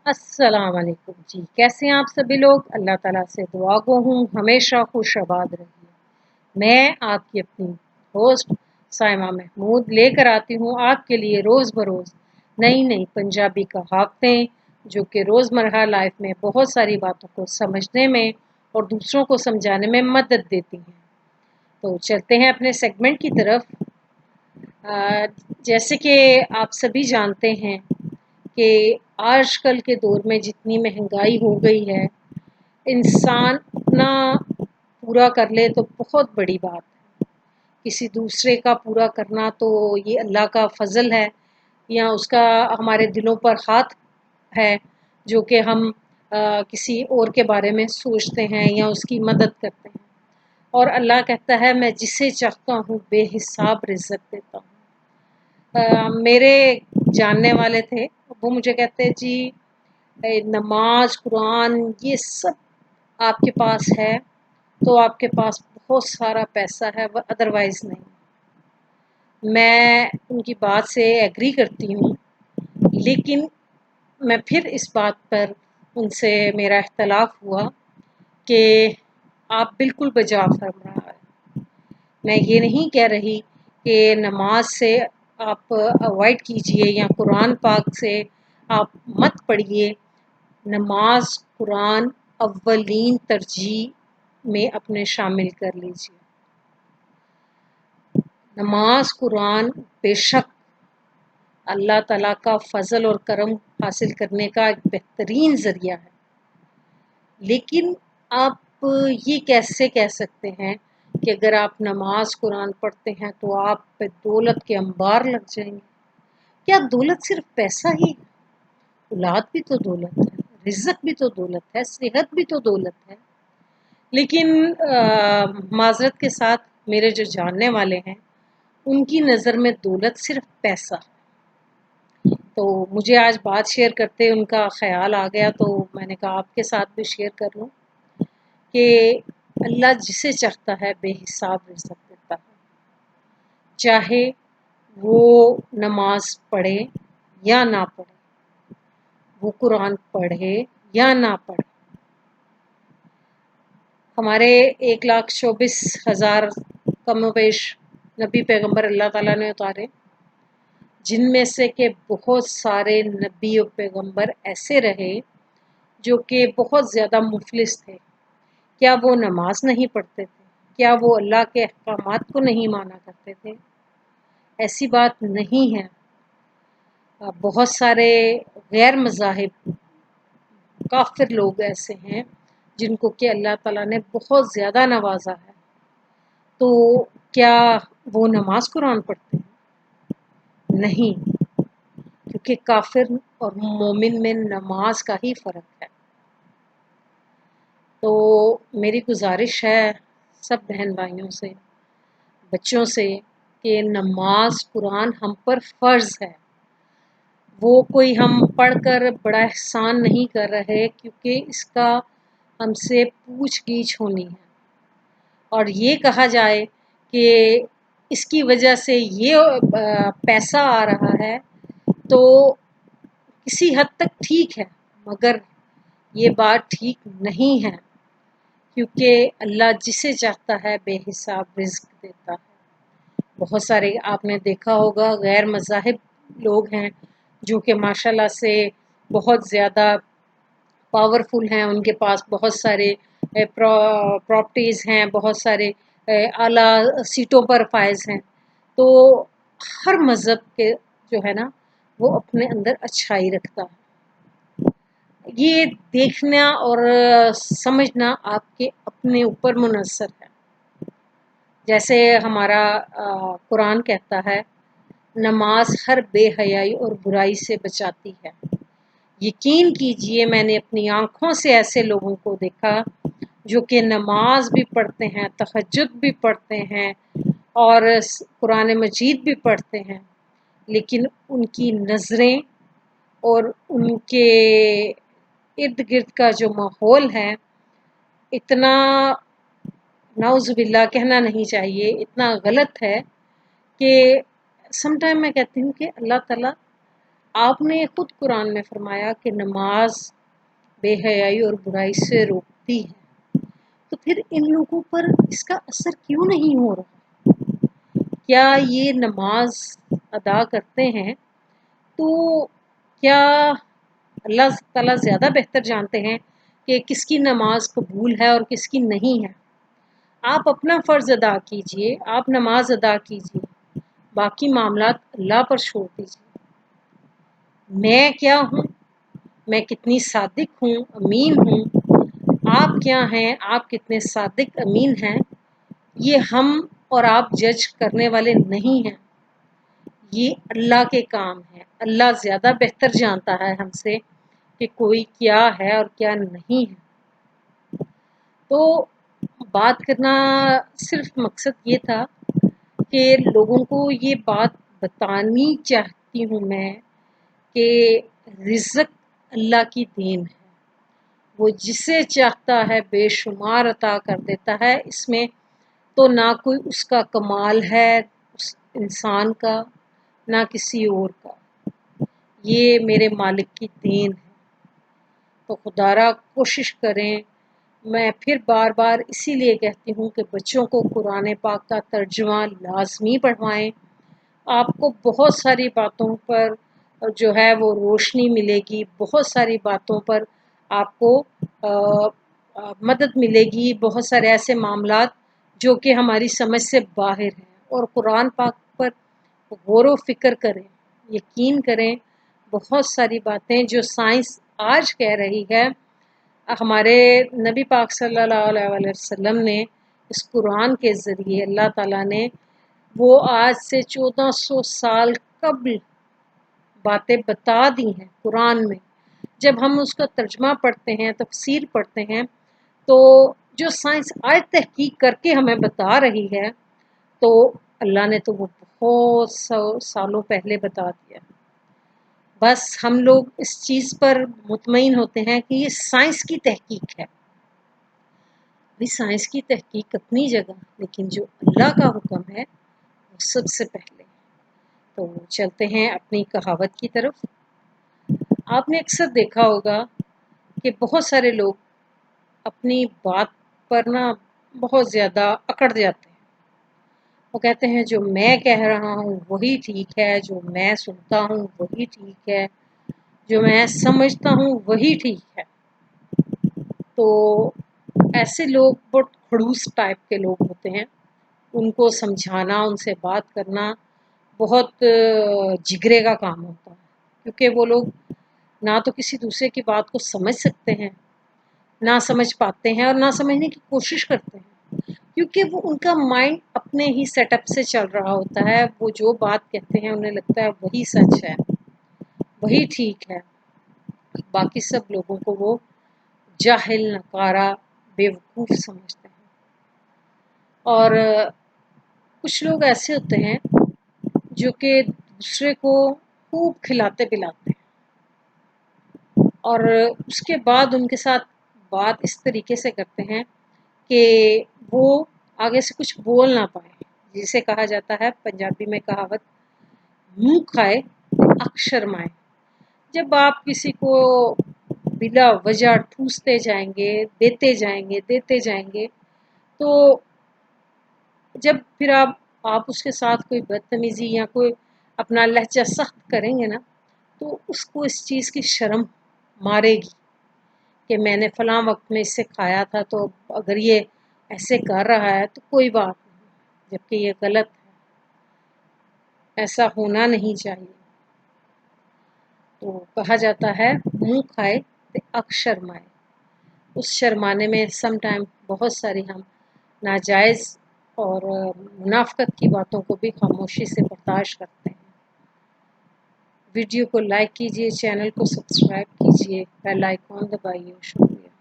अस्सलाम वालेकुम जी। कैसे हैं आप सभी लोग? अल्लाह ताला से दुआ गो हूँ हमेशा खुश आबाद रहिए। मैं आपकी अपनी होस्ट साइमा महमूद लेकर आती हूँ आपके लिए रोज़ बरोज़ नई नई पंजाबी कहावतें जो कि रोज़मर्रा लाइफ में बहुत सारी बातों को समझने में और दूसरों को समझाने में मदद देती हैं। तो चलते हैं अपने सेगमेंट की तरफ। अ, जैसे कि आप सभी जानते हैं कि आजकल के दौर में जितनी महंगाई हो गई है, इंसान अपना पूरा कर ले तो बहुत बड़ी बात है। किसी दूसरे का पूरा करना तो ये अल्लाह का फ़ज़ल है या उसका हमारे दिलों पर हाथ है जो कि हम किसी और के बारे में सोचते हैं या उसकी मदद करते हैं। और अल्लाह कहता है मैं जिसे चाहता हूँ बेहिसाब रिज़्क़ देता हूँ। मेरे जानने वाले थे, वो मुझे कहते हैं जी नमाज, कुरान ये सब आपके पास है तो आपके पास बहुत सारा पैसा है अदरवाइज़ नहीं। मैं उनकी बात से एग्री करती हूँ, लेकिन मैं फिर इस बात पर उनसे मेरा इख्तलाफ हुआ कि आप बिल्कुल बजा फरमा है। मैं ये नहीं कह रही कि नमाज से आप अवॉइड कीजिए या कुरान पाक से आप मत पढ़िए। नमाज कुरान अव्वलीन तरजीह में अपने शामिल कर लीजिए। नमाज कुरान बेशक अल्लाह ताला का फ़ज़ल और करम हासिल करने का एक बेहतरीन ज़रिया है, लेकिन आप ये कैसे कह सकते हैं कि अगर आप नमाज कुरान पढ़ते हैं तो आप पे दौलत के अंबार लग जाएंगे? क्या दौलत सिर्फ पैसा ही है? औलाद भी तो दौलत है, रिज़्क़ भी तो दौलत है, सेहत भी तो दौलत है। लेकिन माज़रत के साथ मेरे जो जानने वाले हैं उनकी नज़र में दौलत सिर्फ पैसा है। तो मुझे आज बात शेयर करते उनका ख़्याल आ गया तो मैंने कहा आपके साथ भी शेयर कर लूँ कि अल्लाह जिसे चाहता है बेहिसाब रिज़्क़ देता है, चाहे वो नमाज पढ़े या ना पढ़े, वो कुरान पढ़े या ना पढ़े। हमारे 1,24,000 कमोबेश नबी पैगंबर अल्लाह ताला ने उतारे, जिनमें से के बहुत सारे नबी और पैगंबर ऐसे रहे जो कि बहुत ज़्यादा मुफलिस थे। क्या वो नमाज नहीं पढ़ते थे? क्या वो अल्लाह के अहकामात को नहीं माना करते थे? ऐसी बात नहीं है। बहुत सारे गैर मज़ाहिब काफ़िर लोग ऐसे हैं जिनको कि अल्लाह ताला ने बहुत ज़्यादा नवाजा है, तो क्या वो नमाज कुरान पढ़ते हैं? नहीं, क्योंकि काफिर और मोमिन में नमाज का ही फ़र्क है। तो मेरी गुजारिश है सब बहन भाइयों से, बच्चों से कि नमाज कुरान हम पर फ़र्ज़ है। वो कोई हम पढ़कर बड़ा एहसान नहीं कर रहे, क्योंकि इसका हमसे पूछ-गीछ होनी है और ये कहा जाए कि इसकी वजह से ये पैसा आ रहा है तो किसी हद तक ठीक है, मगर ये बात ठीक नहीं है, क्योंकि अल्लाह जिसे चाहता है बेहिसाब रिज़्क़ देता है। बहुत सारे आपने देखा होगा गैर मज़ाहिब लोग हैं जो कि माशाल्लाह से बहुत ज़्यादा पावरफुल हैं, उनके पास बहुत सारे प्रॉपर्टीज़ हैं, बहुत सारे आला सीटों पर फाइज़ हैं। तो हर मज़हब के जो है ना वो अपने अंदर अच्छाई रखता है। ये देखना और समझना आपके अपने ऊपर मुनहसर है। जैसे हमारा कुरान कहता है नमाज हर बेहयाई और बुराई से बचाती है। यकीन कीजिए मैंने अपनी आँखों से ऐसे लोगों को देखा जो कि नमाज भी पढ़ते हैं, तहज्जुद भी पढ़ते हैं और कुरान मजीद भी पढ़ते हैं, लेकिन उनकी नज़रें और उनके इर्द-गिर्द का जो माहौल है, इतना नाउज़ुबिल्लाह कहना नहीं चाहिए, इतना गलत है कि सम टाइम मैं कहती हूँ कि अल्लाह ताला आपने खुद कुरान में फरमाया कि नमाज बेहयाई और बुराई से रोकती है, तो फिर इन लोगों पर इसका असर क्यों नहीं हो रहा? क्या ये नमाज अदा करते हैं तो क्या अल्लाह ताला ज़्यादा बेहतर जानते हैं कि किसकी नमाज कबूल है और किसकी नहीं है? आप अपना फ़र्ज़ अदा कीजिए, आप नमाज अदा कीजिए, बाकी मामलात अल्लाह पर छोड़ दीजिए। मैं क्या हूँ, मैं कितनी सादिक हूँ, अमीन हूँ, आप क्या हैं, आप कितने सादिक अमीन हैं, ये हम और आप जज करने वाले नहीं हैं। ये अल्लाह के काम है। अल्लाह ज़्यादा बेहतर जानता है हमसे कि कोई क्या है और क्या नहीं है। तो बात करना सिर्फ मकसद ये था कि लोगों को ये बात बतानी चाहती हूँ मैं कि रिज़्क़ अल्लाह की देन है। वो जिसे चाहता है बेशुमार अता कर देता है। इसमें तो ना कोई उसका कमाल है उस इंसान का, ना किसी और का। ये मेरे मालिक की देन है। तो खुदारा कोशिश करें, मैं फिर बार बार इसीलिए कहती हूँ कि बच्चों को कुरान पाक का तर्जुमा लाज़मी पढ़वाएं। आपको बहुत सारी बातों पर जो है वो रोशनी मिलेगी, बहुत सारी बातों पर आपको मदद मिलेगी, बहुत सारे ऐसे मामलात जो कि हमारी समझ से बाहर हैं। और कुरान पाक पर गौर व फिक्र करें, यकीन करें, बहुत सारी बातें जो साइंस आज कह रही है, हमारे नबी पाक सल्लल्लाहु अलैहि वसल्लम ने इस कुरान के ज़रिए अल्लाह ताला ने वो आज से 1400 साल कबल बातें बता दी हैं कुरान में। जब हम उसका तर्जमा पढ़ते हैं, तफसीर पढ़ते हैं, तो जो साइंस आज तहकीक करके हमें बता रही है, तो अल्लाह ने तो वो बहुत सालों पहले बता दिया। बस हम लोग इस चीज़ पर मुतमईन होते हैं कि ये साइंस की तहकीक है। भी साइंस की तहकीक अपनी जगह, लेकिन जो अल्लाह का हुक्म है वो सबसे पहले। तो चलते हैं अपनी कहावत की तरफ। आपने अक्सर देखा होगा कि बहुत सारे लोग अपनी बात पर ना बहुत ज़्यादा अकड़ जाते हैं। वो कहते हैं जो मैं कह रहा हूँ वही ठीक है, जो मैं सुनता हूँ वही ठीक है, जो मैं समझता हूँ वही ठीक है। तो ऐसे लोग बहुत खड़ूस टाइप के लोग होते हैं। उनको समझाना, उनसे बात करना बहुत जिगरे का काम होता है, क्योंकि वो लोग ना तो किसी दूसरे की बात को समझ सकते हैं, ना समझ पाते हैं और ना समझने की कोशिश करते हैं, क्योंकि वो उनका माइंड अपने ही सेटअप से चल रहा होता है। वो जो बात कहते हैं उन्हें लगता है वही सच है, वही ठीक है। बाकी सब लोगों को वो जाहिल, नकारा, बेवकूफ़ समझते हैं। और कुछ लोग ऐसे होते हैं जो कि दूसरे को खूब खिलाते पिलाते हैं और उसके बाद उनके साथ बात इस तरीके से करते हैं कि वो आगे से कुछ बोल ना पाए। जिसे कहा जाता है पंजाबी में कहावत, मुँह खाए अख शर्माए। जब आप किसी को बिला वजह ठूसते जाएंगे, देते जाएंगे, तो जब फिर आप उसके साथ कोई बदतमीज़ी या कोई अपना लहजा सख्त करेंगे ना, तो उसको इस चीज़ की शर्म मारेगी कि मैंने फ़लाँ वक्त में इससे खाया था, तो अगर ये ऐसे कर रहा है तो कोई बात नहीं, जबकि ये गलत है, ऐसा होना नहीं चाहिए। तो कहा जाता है मुँह खाए तो अख शर्माए। उस शर्माने में सम टाइम बहुत सारी हम नाजायज़ और मुनाफ़क़त की बातों को भी खामोशी से बर्दाश्त करते हैं। वीडियो को लाइक कीजिए, चैनल को सब्सक्राइब कीजिए, बेल आइकॉन दबाइए।